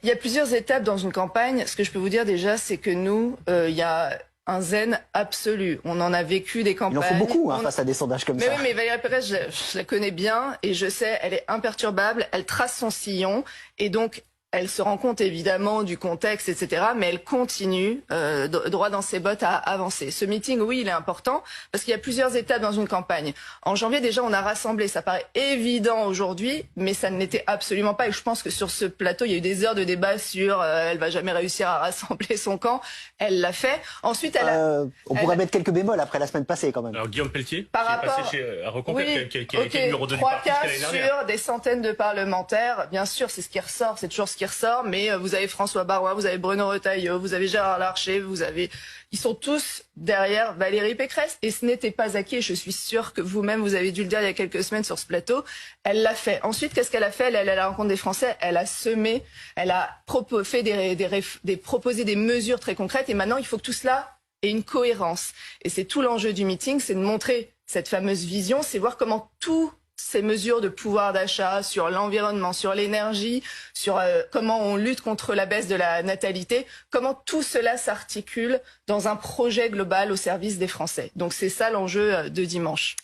Il y a plusieurs étapes dans une campagne. Ce que je peux vous dire déjà, c'est que nous, il y a un zen absolu. On en a vécu des campagnes. Il en faut beaucoup face à des sondages comme ça. Oui, mais Valérie Pécresse, je la connais bien et je sais, elle est imperturbable, elle trace son sillon et donc elle se rend compte évidemment du contexte, etc. Mais elle continue droit dans ses bottes à avancer. Ce meeting, oui, il est important parce qu'il y a plusieurs étapes dans une campagne. En janvier, déjà, on a rassemblé. Ça paraît évident aujourd'hui, mais ça ne l'était absolument pas. Et je pense que sur ce plateau, il y a eu des heures de débat sur elle va jamais réussir à rassembler son camp. Elle l'a fait. Ensuite, on pourrait mettre quelques bémols après la semaine passée quand même. Alors Guillaume Pelletier, par qui rapport... est passé chez Reconquête, qui a été numéro 2 du 3 parti cas l'année dernière. sur des centaines de parlementaires, bien sûr, c'est ce qui ressort, c'est toujours ce qui ressort, mais vous avez François Baroin, vous avez Bruno Retailleau, vous avez Gérard Larcher, ils sont tous derrière Valérie Pécresse, et ce n'était pas acquis, je suis sûre que vous-même, vous avez dû le dire il y a quelques semaines sur ce plateau, elle l'a fait. Ensuite, qu'est-ce qu'elle a fait? Elle est à la rencontre des Français, elle a semé, elle a proposé des mesures très concrètes, et maintenant, il faut que tout cela ait une cohérence. Et c'est tout l'enjeu du meeting, c'est de montrer cette fameuse vision, c'est voir comment tout ces mesures de pouvoir d'achat sur l'environnement, sur l'énergie, sur comment on lutte contre la baisse de la natalité, comment tout cela s'articule dans un projet global au service des Français. Donc c'est ça l'enjeu de dimanche.